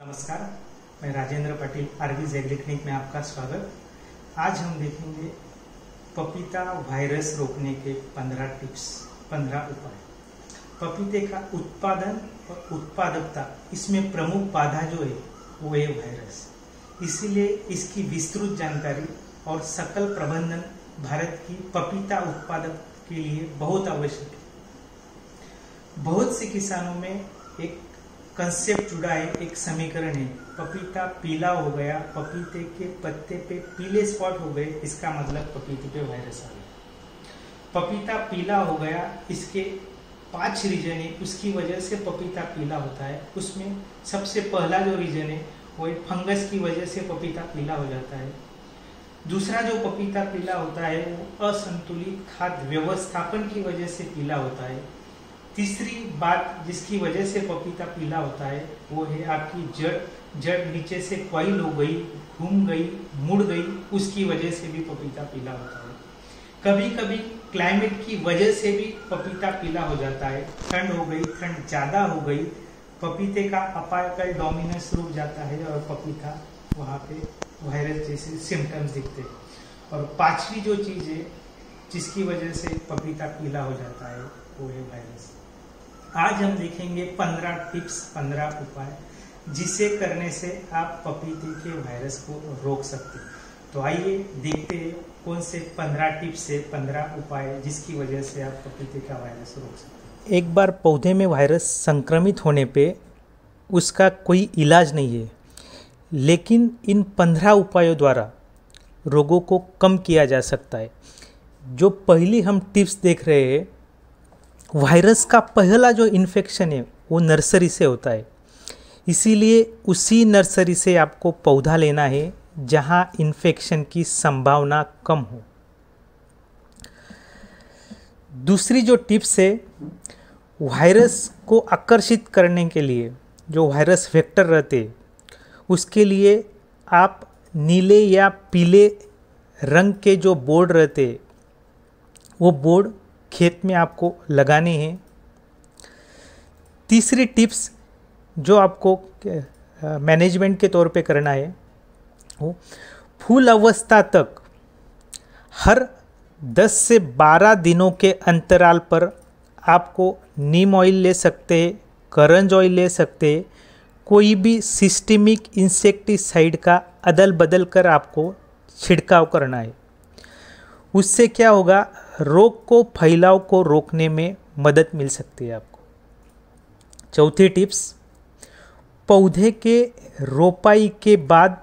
नमस्कार, मैं राजेंद्र पाटिल आरवीज एग्रीटेक्निक में आपका स्वागत। आज हम देखेंगे पपीता वायरस रोकने के 15 टिप्स, 15 उपाय। पपीते का उत्पादन और उत्पादकता, इसमें प्रमुख बाधा जो है वो है वायरस। इसीलिए इसकी विस्तृत जानकारी और सकल प्रबंधन भारत की पपीता उत्पादक के लिए बहुत आवश्यक है। बहुत से किसानों में एक कंसेप्ट जुड़ा है, एक समीकरण है, पपीता पीला हो गया, पपीते के पत्ते पे पीले स्पॉट हो गए, इसका मतलब पपीते पे वायरस आ गया। पपीता पीला हो गया, इसके 5 रीजन है, उसकी वजह से पपीता पीला होता है। उसमें सबसे पहला जो रीजन है वो फंगस की वजह से पपीता पीला हो जाता है। दूसरा जो पपीता पीला होता है वो असंतुलित खाद्य व्यवस्थापन की वजह से पीला होता है। तीसरी बात जिसकी वजह से पपीता पीला होता है वो है आपकी जड़ नीचे से क्वाइल हो गई, घूम गई, मुड़ गई, उसकी वजह से भी पपीता पीला होता है। कभी कभी क्लाइमेट की वजह से भी पपीता पीला हो जाता है। ठंड हो गई, ठंड ज्यादा हो गई, पपीते का अपाकल डोमिनेंस रुक जाता है और पपीता वहाँ पे वायरस जैसे सिम्टम्स दिखते हैं। और पांचवी जो चीज है जिसकी वजह से पपीता पीला हो जाता है वो है वायरस। आज हम देखेंगे 15 टिप्स, 15 उपाय जिसे करने से आप पपीते के वायरस को रोक सकते हैं। तो आइए देखते हैं कौन से 15 टिप्स से 15 उपाय जिसकी वजह से आप पपीते का वायरस रोक सकते हैं। एक बार पौधे में वायरस संक्रमित होने पे उसका कोई इलाज नहीं है, लेकिन इन 15 उपायों द्वारा रोगों को कम किया जा सकता है। जो पहली हम टिप्स देख रहे हैं, वायरस का पहला जो इन्फेक्शन है वो नर्सरी से होता है। इसीलिए उसी नर्सरी से आपको पौधा लेना है जहां इन्फेक्शन की संभावना कम हो। दूसरी जो टिप्स है, वायरस को आकर्षित करने के लिए जो वायरस वेक्टर रहते हैं उसके लिए आप नीले या पीले रंग के जो बोर्ड रहते हैं वो बोर्ड खेत में आपको लगाने हैं। तीसरी टिप्स जो आपको मैनेजमेंट के तौर पे करना है वो फूल अवस्था तक हर 10 से 12 दिनों के अंतराल पर आपको नीम ऑयल ले सकते हैं, करंज ऑयल ले सकते हैं, कोई भी सिस्टेमिक इंसेक्टिसाइड का अदल बदल कर आपको छिड़काव करना है। उससे क्या होगा, रोग को फैलाव को रोकने में मदद मिल सकती है आपको। चौथी टिप्स, पौधे के रोपाई के बाद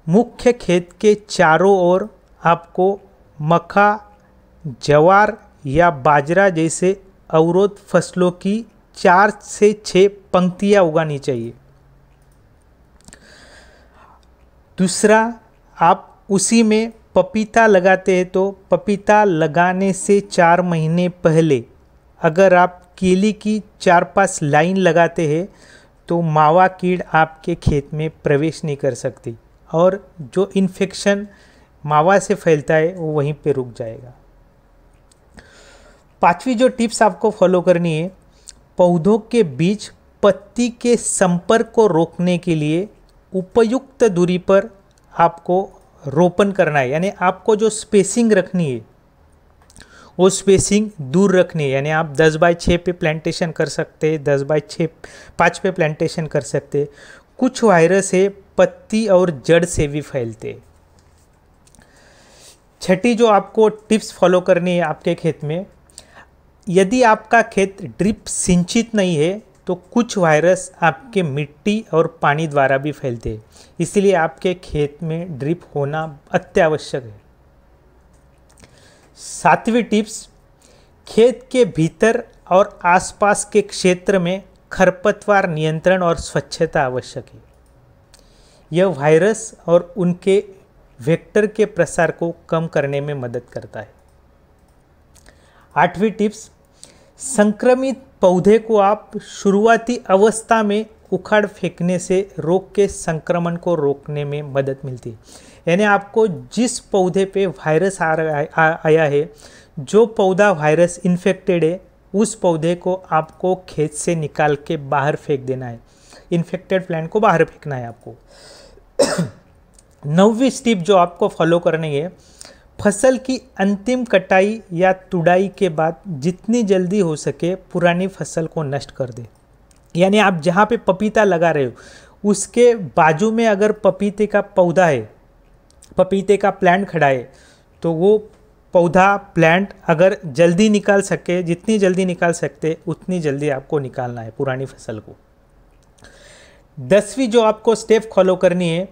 मुख्य खेत के चारों ओर आपको मक्का, ज्वार या बाजरा जैसे अवरोध फसलों की 4 से 6 पंक्तियां उगानी चाहिए। दूसरा, आप उसी में पपीता लगाते हैं तो पपीता लगाने से 4 महीने पहले अगर आप केली की 4-5 लाइन लगाते हैं तो मावा कीड़ आपके खेत में प्रवेश नहीं कर सकती और जो इन्फेक्शन मावा से फैलता है वो वहीं पे रुक जाएगा। पांचवी जो टिप्स आपको फॉलो करनी है, पौधों के बीच पत्ती के संपर्क को रोकने के लिए उपयुक्त दूरी पर आपको रोपण करना है। यानी आपको जो स्पेसिंग रखनी है वो स्पेसिंग दूर रखनी है। यानी आप 10 बाय 6 पे प्लांटेशन कर सकते हैं, 10 बाय 5 पे प्लांटेशन कर सकते हैं। कुछ वायरस है पत्ती और जड़ से भी फैलते हैं। छठी जो आपको टिप्स फॉलो करनी है आपके खेत में, यदि आपका खेत ड्रिप सिंचित नहीं है तो कुछ वायरस आपके मिट्टी और पानी द्वारा भी फैलते हैं। इसलिए आपके खेत में ड्रिप होना अत्यावश्यक है। 7वीं टिप्स, खेत के भीतर और आसपास के क्षेत्र में खरपतवार नियंत्रण और स्वच्छता आवश्यक है। यह वायरस और उनके वेक्टर के प्रसार को कम करने में मदद करता है। 8वीं टिप्स, संक्रमित पौधे को आप शुरुआती अवस्था में उखाड़ फेंकने से रोग के संक्रमण को रोकने में मदद मिलती है। यानी आपको जिस पौधे पे वायरस आया है, जो पौधा वायरस इन्फेक्टेड है, उस पौधे को आपको खेत से निकाल के बाहर फेंक देना है। इन्फेक्टेड प्लांट को बाहर फेंकना है आपको। 9वीं स्टेप जो आपको फॉलो करनी है, फसल की अंतिम कटाई या तुड़ाई के बाद जितनी जल्दी हो सके पुरानी फसल को नष्ट कर दे। यानी आप जहाँ पे पपीता लगा रहे हो उसके बाजू में अगर पपीते का पौधा है, पपीते का प्लांट खड़ा है, तो वो पौधा प्लांट अगर जल्दी निकाल सके, जितनी जल्दी निकाल सकते उतनी जल्दी आपको निकालना है पुरानी फसल को। 10वीं जो आपको स्टेप फॉलो करनी है,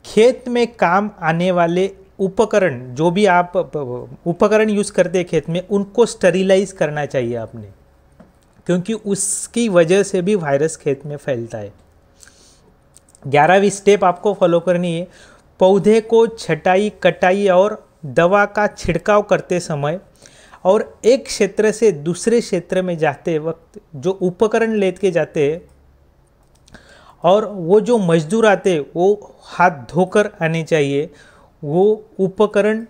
खेत में काम आने वाले उपकरण, जो भी आप उपकरण यूज़ करते हैं खेत में, उनको स्टरीलाइज करना चाहिए आपने, क्योंकि उसकी वजह से भी वायरस खेत में फैलता है। 11वीं स्टेप आपको फॉलो करनी है, पौधे को छटाई, कटाई और दवा का छिड़काव करते समय और एक क्षेत्र से दूसरे क्षेत्र में जाते वक्त जो उपकरण लेके जाते हैं और वो जो मजदूर आते वो हाथ धोकर आने चाहिए, वो उपकरण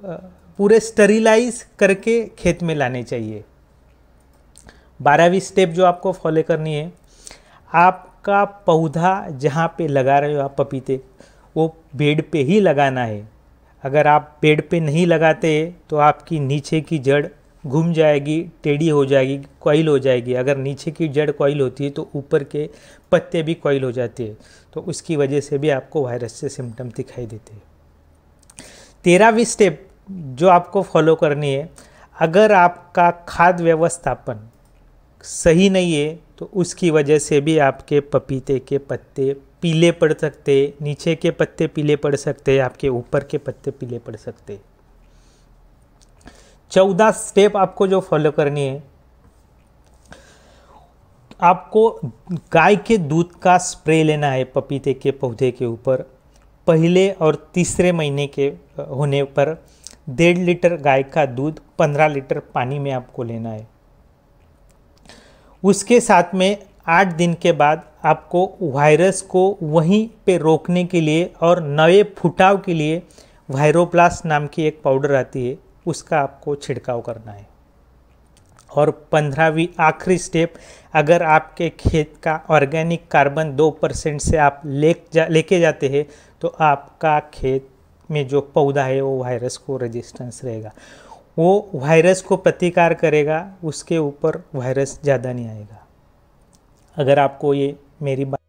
पूरे स्टरीलाइज करके खेत में लाने चाहिए। 12वीं स्टेप जो आपको फॉलो करनी है, आपका पौधा जहाँ पे लगा रहे हो आप पपीते, वो बेड पे ही लगाना है। अगर आप बेड पे नहीं लगाते तो आपकी नीचे की जड़ घूम जाएगी, टेढ़ी हो जाएगी, कॉइल हो जाएगी। अगर नीचे की जड़ कॉइल होती है तो ऊपर के पत्ते भी कॉइल हो जाते हैं, तो उसकी वजह से भी आपको वायरस से सिम्टम दिखाई देते हैं। 13वीं स्टेप जो आपको फॉलो करनी है, अगर आपका खाद्य व्यवस्थापन सही नहीं है तो उसकी वजह से भी आपके पपीते के पत्ते पीले पड़ सकते, नीचे के पत्ते पीले पड़ सकते, आपके ऊपर के पत्ते पीले पड़ सकते। 14 स्टेप आपको जो फॉलो करनी है, आपको गाय के दूध का स्प्रे लेना है पपीते के पौधे के ऊपर। पहले और तीसरे महीने के होने पर 1.5 लीटर गाय का दूध 15 लीटर पानी में आपको लेना है। उसके साथ में 8 दिन के बाद आपको वायरस को वहीं पे रोकने के लिए और नए फुटाव के लिए वायरोप्लास्ट नाम की एक पाउडर आती है, उसका आपको छिड़काव करना है। और 15वीं आखिरी स्टेप, अगर आपके खेत का ऑर्गेनिक कार्बन 2% से आप लेके जाते हैं तो आपका खेत में जो पौधा है वो वायरस को रेजिस्टेंस रहेगा, वो वायरस को प्रतिकार करेगा, उसके ऊपर वायरस ज़्यादा नहीं आएगा। अगर आपको ये मेरी बात